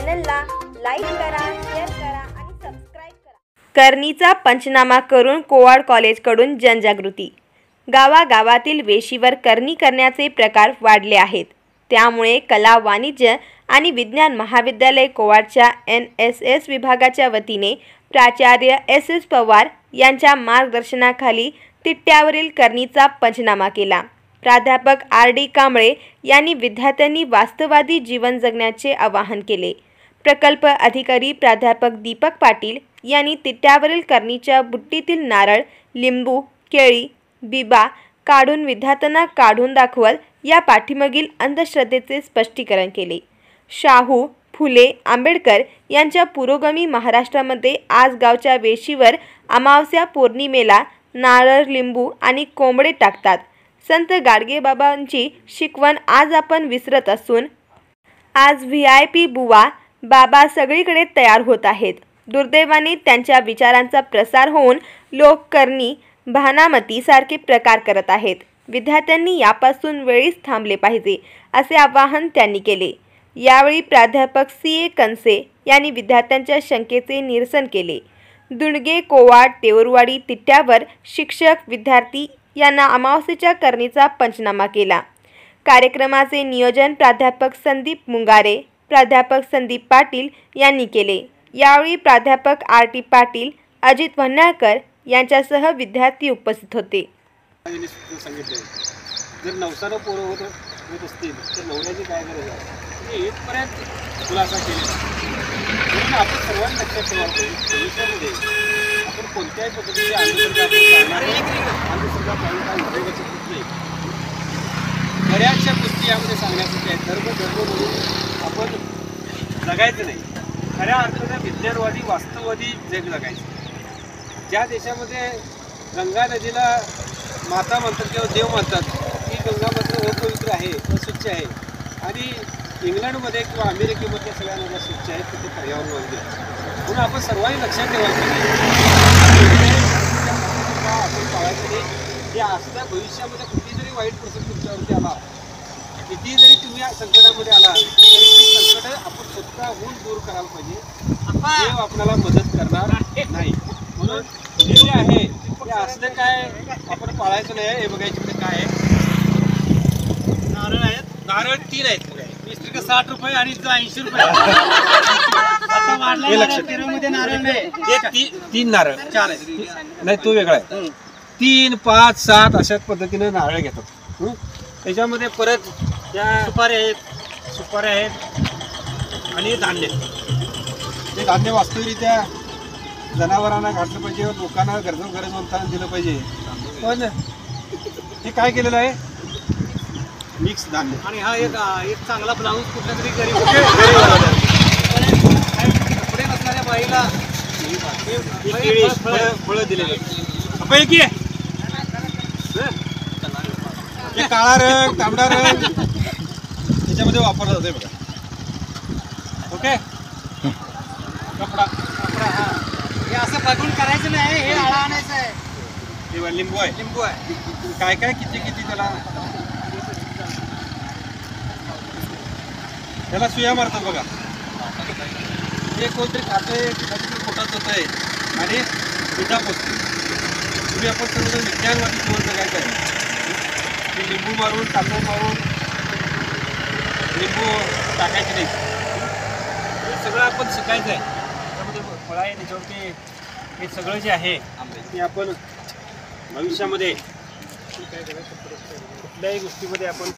चॅनलला लाईक करा, शेअर करा आणि सबस्क्राइब करा। करणीचा पंचनामा करून कोवाड कॉलेजकडून जनजागृती। गावागावातील वेशीवर करणी करण्याचे प्रकार वाढले आहेत। त्यामुळे कला, वाणिज्य आणि विज्ञान महाविद्यालय कोवाडच्या NSS विभागाच्या वतीने प्राचार्य SS पवार यांच्या मार्गदर्शनाखाली तिट्ट्यावरील करणीचा पंचनामा केला। प्राध्यापक RD कांबळे यांनी विद्यार्थ्यांनी वास्तववादी जीवन जगण्याचे आवाहन केले। प्रकल्प अधिकारी प्राध्यापक दीपक पाटील यांनी तिट्ट्यावरील करणीच्या बुट्टीतील नारळ, लिंबू, केळी, बिबा काढून विद्यार्थ्यांना काढून दाखवत या पाठीमागील अंधश्रद्धेचे स्पष्टीकरण केले। शाहू फुले आंबेडकर यांच्या पुरोगामी महाराष्ट्रामध्ये आज गावच्या वेशीवर अमावस्या पौर्णिमेला नारळ, लिंबू आणि कोंबडे टाकतात। संत गाडगेबाबांची शिकवण आज आपण विसरत असून आज VIP बुवा बाबा सगळीकडे तयार होत आहेत। दुर्दैवाने त्यांच्या विचारांचा प्रसार होऊन लोक करणी, भानामती सारखे प्रकार करत आहेत। विद्यार्थ्यांनी यापासून वेळीच थांबले पाहिजे असे आवाहन त्यांनी केले। यावेळी प्राध्यापक CA कंसे यांनी विद्यार्थ्यांच्या शंकेचे निरसन केले। दुंडगे, कोवाड, तेऊरवाडी तिट्ट्यावर शिक्षक, विद्यार्थी यांना अमावस्येच्या करणीचा पंचनामा केला। कार्यक्रमाचे नियोजन प्राध्यापक संदीप मुंगारे, प्राध्यापक संदीप पाटील यांनी केले। यावेळी प्राध्यापक RT पाटील, अजित वन्हाळकर यांच्यासह विद्यार्थी उपस्थित होते। जर नवसानं पोरं होत असतील तर नवऱ्याची काय गरज आहे इथपर्यंत खुलासा केला। म्हणून आपण सर्वांनी लक्षात ठेवायला पाहिजे भविष्यामध्ये आपण कोणत्याही पद्धतीचे अंधश्रद्धा पाहून काय उपयोगाची होत नाही। बऱ्याचशा गोष्टी यामध्ये सांगण्यासाठी आहेत। धर्म म्हणून आपण जगायचं नाही, खऱ्या अर्थाने विज्ञानवादी, वास्तववादी जग जगायचं। ज्या देशामध्ये गंगा नदीला माता म्हणतात किंवा देव म्हणतात, ती गंगा मात्र अपवित्र आहे, अस्वच्छ आहे। आणि इंग्लंडमध्ये किंवा अमेरिकेमध्ये सगळ्या नद्या स्वच्छ आहेत, तिथे पर्यावरणवादी आहे। म्हणून आपण सर्वांनी लक्षात ठेवायचं आपण पाळायचं नाही। हे असल्या भविष्यामध्ये कुठली जरी वाईट प्रसंग तुमच्यावरती आला, किती जरी तुम्ही या संकटामध्ये आला तरी ती संकट आपण स्वतःहून दूर करायला पाहिजे। देव आपल्याला मदत करणार नाही। म्हणून हे जे आहे ते असलं काय आपण पाळायचं नाही। हे बघायचं काय आहे, नारळ आहेत, नारळ 3 आहेत, 20 का 60 रुपये आणि 80 रुपये। नारळ नाही, 3 नारळ 4 आहेत, नाही तो वेगळा आहे। 3, 5, 7 अशाच पद्धतीने नारळ घेतात। त्याच्यामध्ये परत त्या सुपाऱ्या आहेत आणि धान्य। ते धान्य वास्तविकरित्या जनावरांना घातलं पाहिजे, लोकांना गरजवंतांना दिलं पाहिजे। पण हे काय केलेलं आहे, मिक्स धान्य। आणि हा एक चांगला ब्लाऊज कुठल्या तरी गरीब कपडे नसणाऱ्या बाईला फळं दिलेले। काळा रंग, तांबडा रंग त्याच्यामध्ये वापरला जातोय बघा। ओके, कपडा हा हे असं बघून करायचं नाही, हे आळा आणायचं आहे। हे लिंबू आहे, काय काय किती त्याला सुया मारतात बघा। हे कोणतरी खातंय, पोटात जातंय आणि दुधा पोचते। तुम्ही आपण सर्वजण विज्ञानवादी जीवन जगायचं आहे। लिंबू मारून, तांदूळ मारून लिंबू टाकायचे नाही, हे सगळं आपण शिकायचं आहे। त्यामध्ये फळ आहे, त्याच्यावरती हे सगळं जे आहे ते आपण भविष्यामध्ये कुठल्याही गोष्टीमध्ये आपण